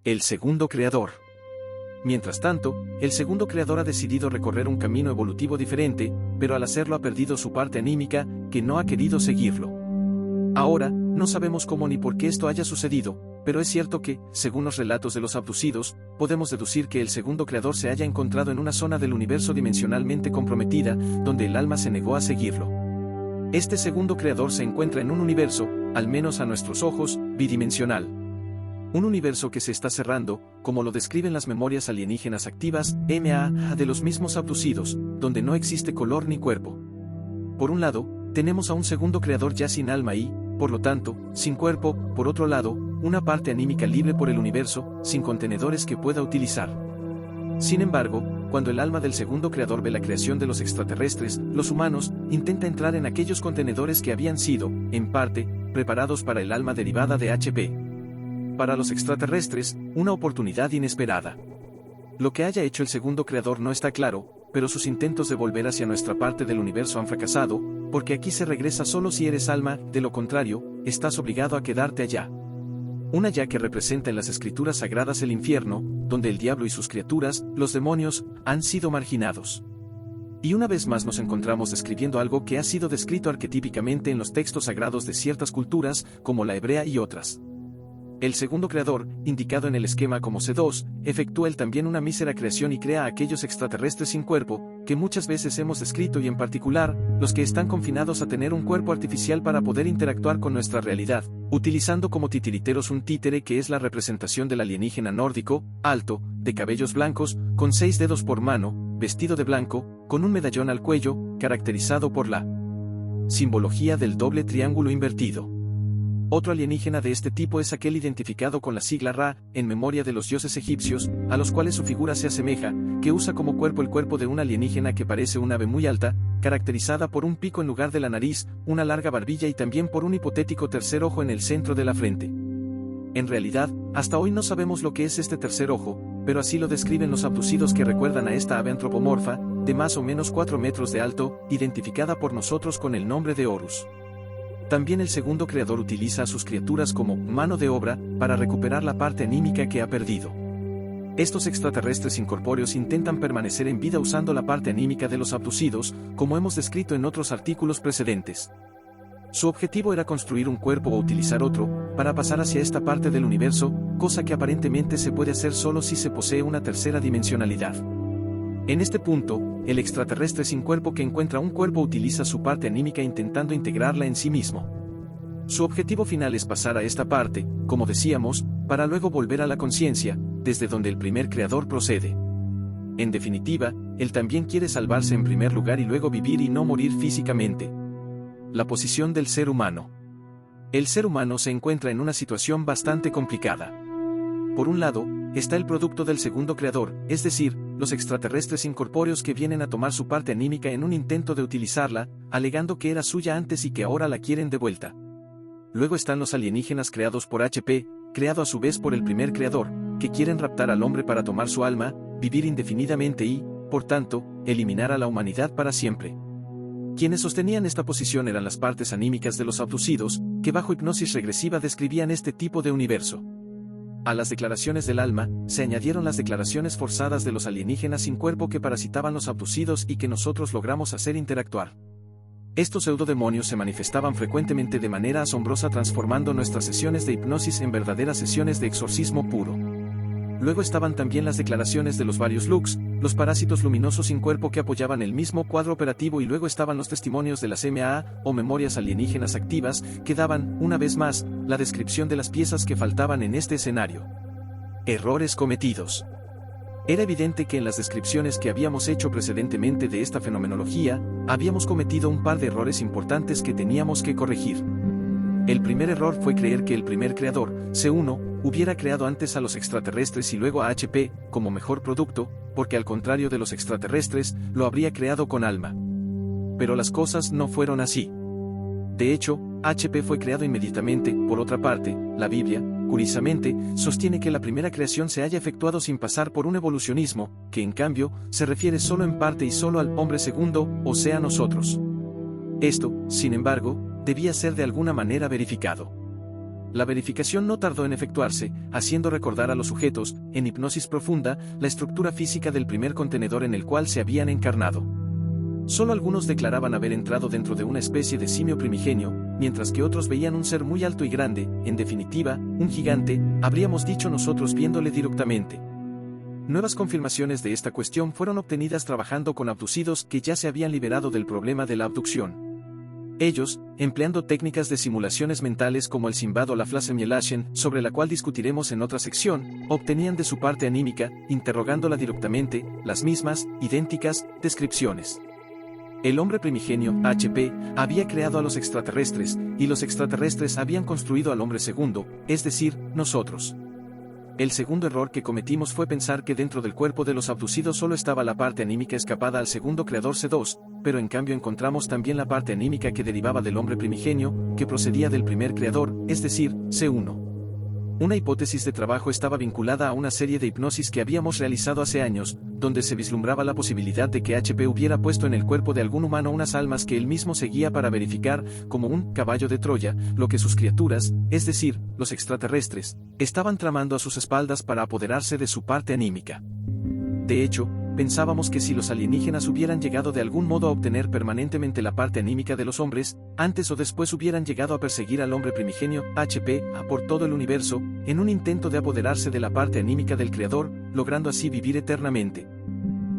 El segundo creador. Mientras tanto, el segundo creador ha decidido recorrer un camino evolutivo diferente, pero al hacerlo ha perdido su parte anímica, que no ha querido seguirlo. Ahora, no sabemos cómo ni por qué esto haya sucedido, pero es cierto que, según los relatos de los abducidos, podemos deducir que el segundo creador se haya encontrado en una zona del universo dimensionalmente comprometida, donde el alma se negó a seguirlo. Este segundo creador se encuentra en un universo, al menos a nuestros ojos, bidimensional. Un universo que se está cerrando, como lo describen las memorias alienígenas activas, MA, de los mismos abducidos, donde no existe color ni cuerpo. Por un lado, tenemos a un segundo creador ya sin alma y, por lo tanto, sin cuerpo, por otro lado, una parte anímica libre por el universo, sin contenedores que pueda utilizar. Sin embargo, cuando el alma del segundo creador ve la creación de los extraterrestres, los humanos, intenta entrar en aquellos contenedores que habían sido, en parte, preparados para el alma derivada de HP. Para los extraterrestres, una oportunidad inesperada. Lo que haya hecho el segundo creador no está claro, pero sus intentos de volver hacia nuestra parte del universo han fracasado, porque aquí se regresa solo si eres alma, de lo contrario, estás obligado a quedarte allá. Un allá que representa en las escrituras sagradas el infierno, donde el diablo y sus criaturas, los demonios, han sido marginados. Y una vez más nos encontramos describiendo algo que ha sido descrito arquetípicamente en los textos sagrados de ciertas culturas, como la hebrea y otras. El segundo creador, indicado en el esquema como C2, efectúa él también una mísera creación y crea a aquellos extraterrestres sin cuerpo, que muchas veces hemos descrito y en particular, los que están confinados a tener un cuerpo artificial para poder interactuar con nuestra realidad, utilizando como titiriteros un títere que es la representación del alienígena nórdico, alto, de cabellos blancos, con 6 dedos por mano, vestido de blanco, con un medallón al cuello, caracterizado por la simbología del doble triángulo invertido. Otro alienígena de este tipo es aquel identificado con la sigla Ra, en memoria de los dioses egipcios, a los cuales su figura se asemeja, que usa como cuerpo el cuerpo de un alienígena que parece un ave muy alta, caracterizada por un pico en lugar de la nariz, una larga barbilla y también por un hipotético tercer ojo en el centro de la frente. En realidad, hasta hoy no sabemos lo que es este tercer ojo, pero así lo describen los abducidos que recuerdan a esta ave antropomorfa, de más o menos 4 metros de alto, identificada por nosotros con el nombre de Horus. También el segundo creador utiliza a sus criaturas como mano de obra para recuperar la parte anímica que ha perdido. Estos extraterrestres incorpóreos intentan permanecer en vida usando la parte anímica de los abducidos, como hemos descrito en otros artículos precedentes. Su objetivo era construir un cuerpo o utilizar otro, para pasar hacia esta parte del universo, cosa que aparentemente se puede hacer solo si se posee una tercera dimensionalidad. En este punto, el extraterrestre sin cuerpo que encuentra un cuerpo utiliza su parte anímica intentando integrarla en sí mismo. Su objetivo final es pasar a esta parte, como decíamos, para luego volver a la conciencia, desde donde el primer creador procede. En definitiva, él también quiere salvarse en primer lugar y luego vivir y no morir físicamente. La posición del ser humano. El ser humano se encuentra en una situación bastante complicada. Por un lado, está el producto del segundo creador, es decir, los extraterrestres incorpóreos que vienen a tomar su parte anímica en un intento de utilizarla, alegando que era suya antes y que ahora la quieren de vuelta. Luego están los alienígenas creados por HP, creado a su vez por el primer creador, que quieren raptar al hombre para tomar su alma, vivir indefinidamente y, por tanto, eliminar a la humanidad para siempre. Quienes sostenían esta posición eran las partes anímicas de los abducidos, que bajo hipnosis regresiva describían este tipo de universo. A las declaraciones del alma, se añadieron las declaraciones forzadas de los alienígenas sin cuerpo que parasitaban los abducidos y que nosotros logramos hacer interactuar. Estos pseudodemonios se manifestaban frecuentemente de manera asombrosa transformando nuestras sesiones de hipnosis en verdaderas sesiones de exorcismo puro. Luego estaban también las declaraciones de los varios Lux, los parásitos luminosos sin cuerpo que apoyaban el mismo cuadro operativo y luego estaban los testimonios de las MAA, o memorias alienígenas activas, que daban, una vez más, la descripción de las piezas que faltaban en este escenario. Errores cometidos. Era evidente que en las descripciones que habíamos hecho precedentemente de esta fenomenología, habíamos cometido un par de errores importantes que teníamos que corregir. El primer error fue creer que el primer creador, C1, hubiera creado antes a los extraterrestres y luego a HP, como mejor producto, porque al contrario de los extraterrestres, lo habría creado con alma. Pero las cosas no fueron así. De hecho, HP fue creado inmediatamente. Por otra parte, la Biblia, curiosamente, sostiene que la primera creación se haya efectuado sin pasar por un evolucionismo, que en cambio, se refiere solo en parte y solo al hombre segundo, o sea nosotros. Esto, sin embargo, debía ser de alguna manera verificado. La verificación no tardó en efectuarse, haciendo recordar a los sujetos, en hipnosis profunda, la estructura física del primer contenedor en el cual se habían encarnado. Solo algunos declaraban haber entrado dentro de una especie de simio primigenio, mientras que otros veían un ser muy alto y grande, en definitiva, un gigante, habríamos dicho nosotros viéndole directamente. Nuevas confirmaciones de esta cuestión fueron obtenidas trabajando con abducidos que ya se habían liberado del problema de la abducción. Ellos, empleando técnicas de simulaciones mentales como el Simbad o la Flassemiellaschen, sobre la cual discutiremos en otra sección, obtenían de su parte anímica, interrogándola directamente, las mismas, idénticas, descripciones. El hombre primigenio, HP, había creado a los extraterrestres, y los extraterrestres habían construido al hombre segundo, es decir, nosotros. El segundo error que cometimos fue pensar que dentro del cuerpo de los abducidos solo estaba la parte anímica escapada al segundo creador C2, pero en cambio encontramos también la parte anímica que derivaba del hombre primigenio, que procedía del primer creador, es decir, C1. Una hipótesis de trabajo estaba vinculada a una serie de hipnosis que habíamos realizado hace años, donde se vislumbraba la posibilidad de que HP hubiera puesto en el cuerpo de algún humano unas almas que él mismo seguía para verificar, como un caballo de Troya, lo que sus criaturas, es decir, los extraterrestres, estaban tramando a sus espaldas para apoderarse de su parte anímica. De hecho, pensábamos que si los alienígenas hubieran llegado de algún modo a obtener permanentemente la parte anímica de los hombres, antes o después hubieran llegado a perseguir al hombre primigenio, HP, por todo el universo, en un intento de apoderarse de la parte anímica del Creador, logrando así vivir eternamente.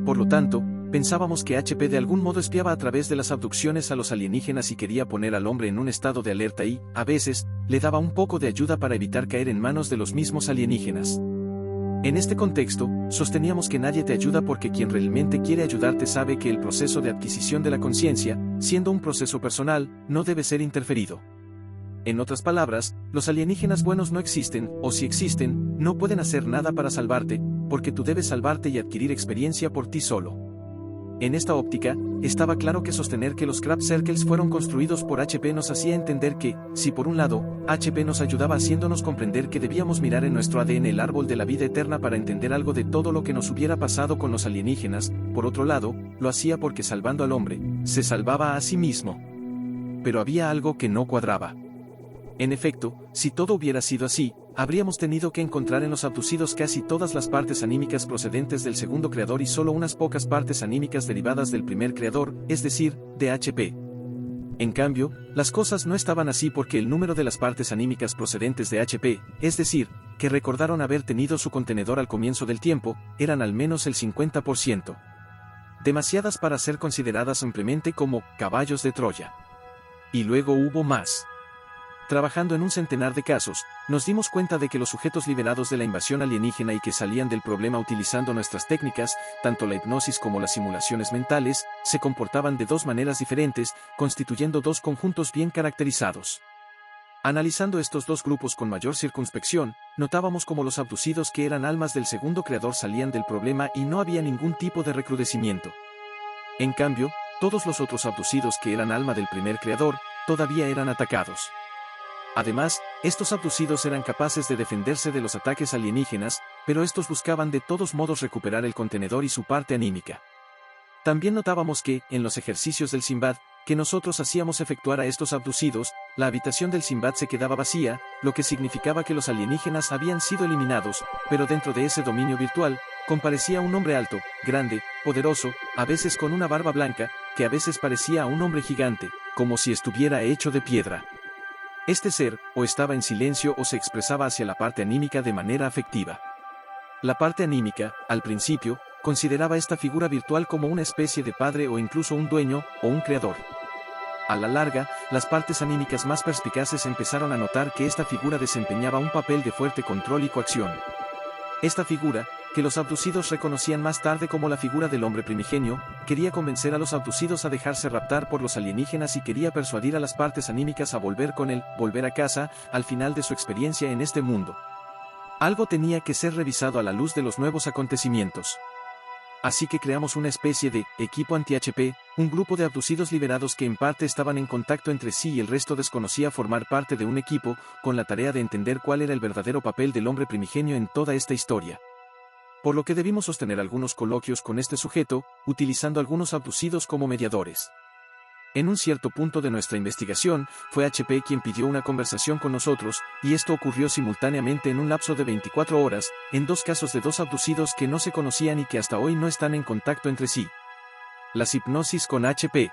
Por lo tanto, pensábamos que HP de algún modo espiaba a través de las abducciones a los alienígenas y quería poner al hombre en un estado de alerta y, a veces, le daba un poco de ayuda para evitar caer en manos de los mismos alienígenas. En este contexto, sosteníamos que nadie te ayuda porque quien realmente quiere ayudarte sabe que el proceso de adquisición de la conciencia, siendo un proceso personal, no debe ser interferido. En otras palabras, los alienígenas buenos no existen, o si existen, no pueden hacer nada para salvarte, porque tú debes salvarte y adquirir experiencia por ti solo. En esta óptica, estaba claro que sostener que los Crab Circles fueron construidos por HP nos hacía entender que, si por un lado, HP nos ayudaba haciéndonos comprender que debíamos mirar en nuestro ADN el árbol de la vida eterna para entender algo de todo lo que nos hubiera pasado con los alienígenas, por otro lado, lo hacía porque salvando al hombre, se salvaba a sí mismo. Pero había algo que no cuadraba. En efecto, si todo hubiera sido así, habríamos tenido que encontrar en los abducidos casi todas las partes anímicas procedentes del segundo creador y solo unas pocas partes anímicas derivadas del primer creador, es decir, de HP. En cambio, las cosas no estaban así porque el número de las partes anímicas procedentes de HP, es decir, que recordaron haber tenido su contenedor al comienzo del tiempo, eran al menos el 50%. Demasiadas para ser consideradas simplemente como caballos de Troya. Y luego hubo más. Trabajando en un centenar de casos, nos dimos cuenta de que los sujetos liberados de la invasión alienígena y que salían del problema utilizando nuestras técnicas, tanto la hipnosis como las simulaciones mentales, se comportaban de dos maneras diferentes, constituyendo dos conjuntos bien caracterizados. Analizando estos dos grupos con mayor circunspección, notábamos como los abducidos que eran almas del segundo creador salían del problema y no había ningún tipo de recrudecimiento. En cambio, todos los otros abducidos que eran alma del primer creador, todavía eran atacados. Además, estos abducidos eran capaces de defenderse de los ataques alienígenas, pero estos buscaban de todos modos recuperar el contenedor y su parte anímica. También notábamos que, en los ejercicios del Simbad, que nosotros hacíamos efectuar a estos abducidos, la habitación del Simbad se quedaba vacía, lo que significaba que los alienígenas habían sido eliminados, pero dentro de ese dominio virtual, comparecía un hombre alto, grande, poderoso, a veces con una barba blanca, que a veces parecía a un hombre gigante, como si estuviera hecho de piedra. Este ser, o estaba en silencio o se expresaba hacia la parte anímica de manera afectiva. La parte anímica, al principio, consideraba esta figura virtual como una especie de padre o incluso un dueño, o un creador. A la larga, las partes anímicas más perspicaces empezaron a notar que esta figura desempeñaba un papel de fuerte control y coacción. Esta figura, que los abducidos reconocían más tarde como la figura del hombre primigenio, quería convencer a los abducidos a dejarse raptar por los alienígenas y quería persuadir a las partes anímicas a volver con él, volver a casa, al final de su experiencia en este mundo. Algo tenía que ser revisado a la luz de los nuevos acontecimientos. Así que creamos una especie de equipo anti-HP, un grupo de abducidos liberados que en parte estaban en contacto entre sí y el resto desconocía formar parte de un equipo, con la tarea de entender cuál era el verdadero papel del hombre primigenio en toda esta historia. Por lo que debimos sostener algunos coloquios con este sujeto, utilizando algunos abducidos como mediadores. En un cierto punto de nuestra investigación, fue HP quien pidió una conversación con nosotros, y esto ocurrió simultáneamente en un lapso de 24 horas, en dos casos de dos abducidos que no se conocían y que hasta hoy no están en contacto entre sí. Las hipnosis con HP.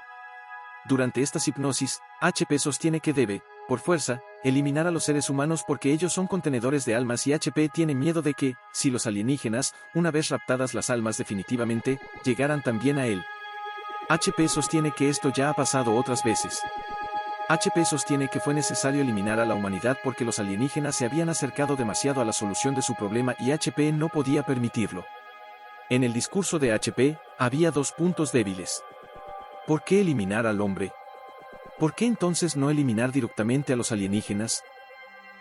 Durante estas hipnosis, HP sostiene que debe, por fuerza, eliminar a los seres humanos porque ellos son contenedores de almas y HP tiene miedo de que, si los alienígenas, una vez raptadas las almas definitivamente, llegaran también a él. HP sostiene que esto ya ha pasado otras veces. HP sostiene que fue necesario eliminar a la humanidad porque los alienígenas se habían acercado demasiado a la solución de su problema y HP no podía permitirlo. En el discurso de HP, había dos puntos débiles. ¿Por qué eliminar al hombre? ¿Por qué entonces no eliminar directamente a los alienígenas?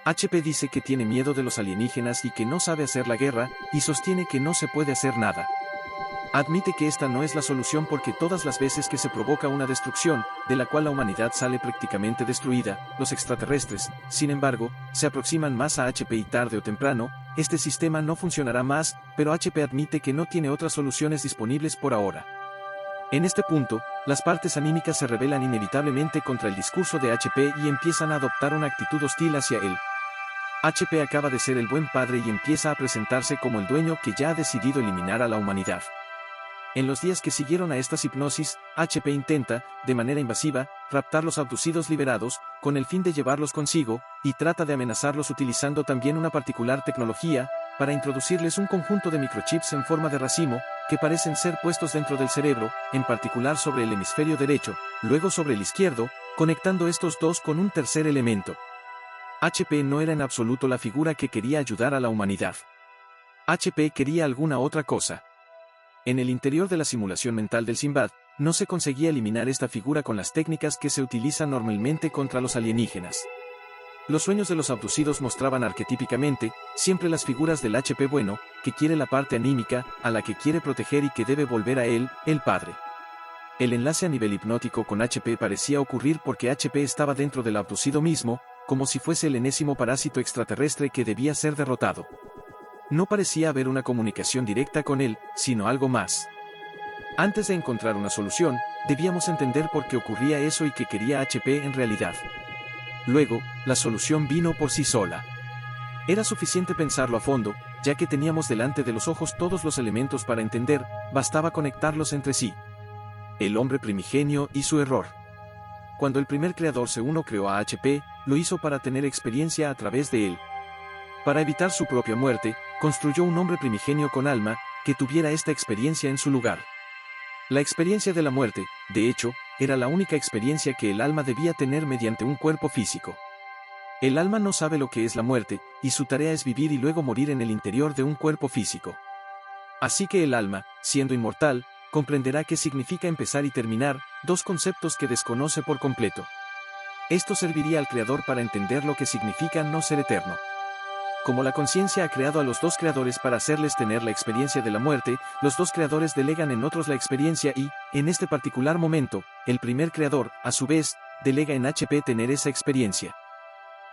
HP dice que tiene miedo de los alienígenas y que no sabe hacer la guerra, y sostiene que no se puede hacer nada. Admite que esta no es la solución porque todas las veces que se provoca una destrucción, de la cual la humanidad sale prácticamente destruida, los extraterrestres, sin embargo, se aproximan más a HP y tarde o temprano, este sistema no funcionará más, pero HP admite que no tiene otras soluciones disponibles por ahora. En este punto, las partes anímicas se rebelan inevitablemente contra el discurso de HP y empiezan a adoptar una actitud hostil hacia él. HP acaba de ser el buen padre y empieza a presentarse como el dueño que ya ha decidido eliminar a la humanidad. En los días que siguieron a estas hipnosis, HP intenta, de manera invasiva, raptar los abducidos liberados, con el fin de llevarlos consigo, y trata de amenazarlos utilizando también una particular tecnología, para introducirles un conjunto de microchips en forma de racimo, que parecen ser puestos dentro del cerebro, en particular sobre el hemisferio derecho, luego sobre el izquierdo, conectando estos dos con un tercer elemento. HP no era en absoluto la figura que quería ayudar a la humanidad. HP quería alguna otra cosa. En el interior de la simulación mental del Sinbad, no se conseguía eliminar esta figura con las técnicas que se utilizan normalmente contra los alienígenas. Los sueños de los abducidos mostraban arquetípicamente, siempre las figuras del HP bueno, que quiere la parte anímica, a la que quiere proteger y que debe volver a él, el padre. El enlace a nivel hipnótico con HP parecía ocurrir porque HP estaba dentro del abducido mismo, como si fuese el enésimo parásito extraterrestre que debía ser derrotado. No parecía haber una comunicación directa con él, sino algo más. Antes de encontrar una solución, debíamos entender por qué ocurría eso y qué quería HP en realidad. Luego, la solución vino por sí sola. Era suficiente pensarlo a fondo, ya que teníamos delante de los ojos todos los elementos para entender, bastaba conectarlos entre sí. El hombre primigenio y su error. Cuando el primer creador C1 creó a HP, lo hizo para tener experiencia a través de él. Para evitar su propia muerte, construyó un hombre primigenio con alma, que tuviera esta experiencia en su lugar. La experiencia de la muerte, de hecho, era la única experiencia que el alma debía tener mediante un cuerpo físico. El alma no sabe lo que es la muerte, y su tarea es vivir y luego morir en el interior de un cuerpo físico. Así que el alma, siendo inmortal, comprenderá qué significa empezar y terminar, dos conceptos que desconoce por completo. Esto serviría al creador para entender lo que significa no ser eterno. Como la conciencia ha creado a los dos creadores para hacerles tener la experiencia de la muerte, los dos creadores delegan en otros la experiencia y, en este particular momento, el primer creador, a su vez, delega en HP tener esa experiencia.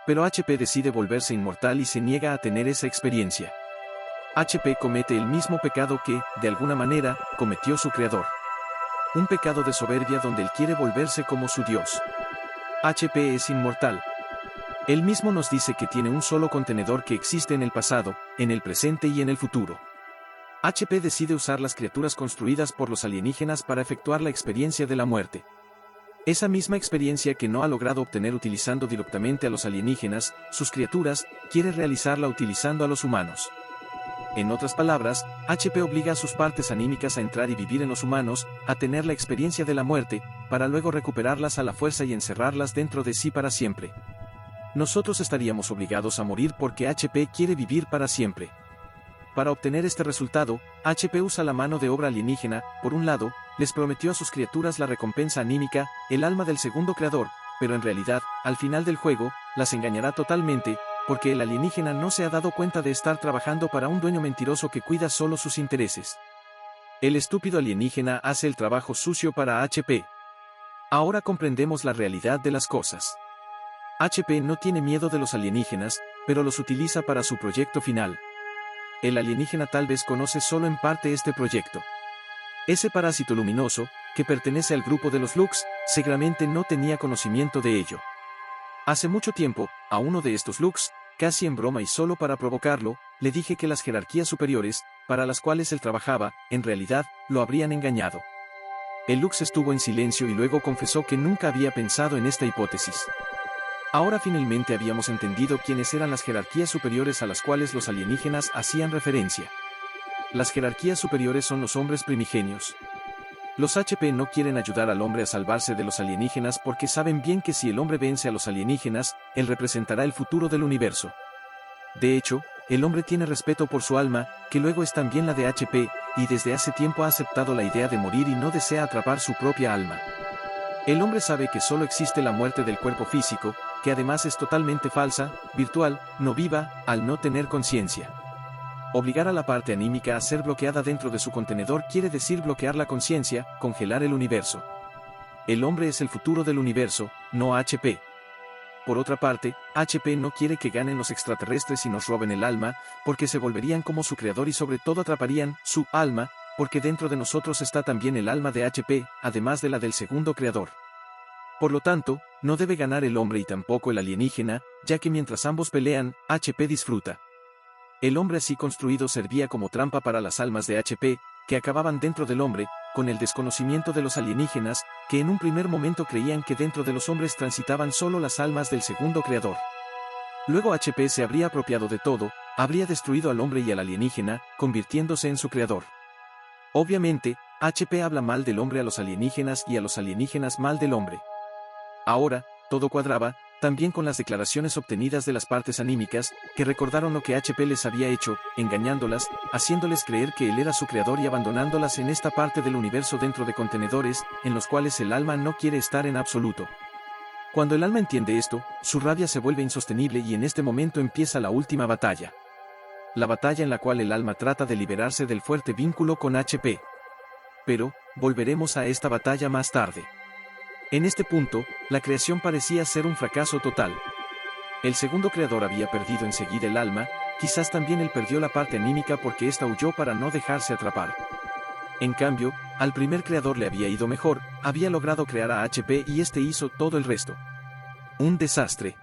Pero HP decide volverse inmortal y se niega a tener esa experiencia. HP comete el mismo pecado que, de alguna manera, cometió su creador. Un pecado de soberbia donde él quiere volverse como su Dios. HP es inmortal. Él mismo nos dice que tiene un solo contenedor que existe en el pasado, en el presente y en el futuro. HP decide usar las criaturas construidas por los alienígenas para efectuar la experiencia de la muerte. Esa misma experiencia que no ha logrado obtener utilizando directamente a los alienígenas, sus criaturas, quiere realizarla utilizando a los humanos. En otras palabras, HP obliga a sus partes anímicas a entrar y vivir en los humanos, a tener la experiencia de la muerte, para luego recuperarlas a la fuerza y encerrarlas dentro de sí para siempre. Nosotros estaríamos obligados a morir porque HP quiere vivir para siempre. Para obtener este resultado, HP usa la mano de obra alienígena, por un lado, les prometió a sus criaturas la recompensa anímica, el alma del segundo creador, pero en realidad, al final del juego, las engañará totalmente, porque el alienígena no se ha dado cuenta de estar trabajando para un dueño mentiroso que cuida solo sus intereses. El estúpido alienígena hace el trabajo sucio para HP. Ahora comprendemos la realidad de las cosas. HP no tiene miedo de los alienígenas, pero los utiliza para su proyecto final. El alienígena tal vez conoce solo en parte este proyecto. Ese parásito luminoso, que pertenece al grupo de los Lux, seguramente no tenía conocimiento de ello. Hace mucho tiempo, a uno de estos Lux, casi en broma y solo para provocarlo, le dije que las jerarquías superiores, para las cuales él trabajaba, en realidad, lo habrían engañado. El Lux estuvo en silencio y luego confesó que nunca había pensado en esta hipótesis. Ahora finalmente habíamos entendido quiénes eran las jerarquías superiores a las cuales los alienígenas hacían referencia. Las jerarquías superiores son los hombres primigenios. Los HP no quieren ayudar al hombre a salvarse de los alienígenas porque saben bien que si el hombre vence a los alienígenas, él representará el futuro del universo. De hecho, el hombre tiene respeto por su alma, que luego es también la de HP, y desde hace tiempo ha aceptado la idea de morir y no desea atrapar su propia alma. El hombre sabe que solo existe la muerte del cuerpo físico, que además es totalmente falsa, virtual, no viva, al no tener conciencia. Obligar a la parte anímica a ser bloqueada dentro de su contenedor quiere decir bloquear la conciencia, congelar el universo. El hombre es el futuro del universo, no HP. Por otra parte, HP no quiere que ganen los extraterrestres y nos roben el alma, porque se volverían como su creador y sobre todo atraparían su alma, porque dentro de nosotros está también el alma de HP, además de la del segundo creador. Por lo tanto, no debe ganar el hombre y tampoco el alienígena, ya que mientras ambos pelean, HP disfruta. El hombre así construido servía como trampa para las almas de HP, que acababan dentro del hombre, con el desconocimiento de los alienígenas, que en un primer momento creían que dentro de los hombres transitaban solo las almas del segundo creador. Luego HP se habría apropiado de todo, habría destruido al hombre y al alienígena, convirtiéndose en su creador. Obviamente, HP habla mal del hombre a los alienígenas y a los alienígenas mal del hombre. Ahora, todo cuadraba, también con las declaraciones obtenidas de las partes anímicas, que recordaron lo que HP les había hecho, engañándolas, haciéndoles creer que él era su creador y abandonándolas en esta parte del universo dentro de contenedores, en los cuales el alma no quiere estar en absoluto. Cuando el alma entiende esto, su rabia se vuelve insostenible y en este momento empieza la última batalla. La batalla en la cual el alma trata de liberarse del fuerte vínculo con HP. Pero, volveremos a esta batalla más tarde. En este punto, la creación parecía ser un fracaso total. El segundo creador había perdido enseguida el alma, quizás también él perdió la parte anímica porque ésta huyó para no dejarse atrapar. En cambio, al primer creador le había ido mejor, había logrado crear a HP y este hizo todo el resto. Un desastre.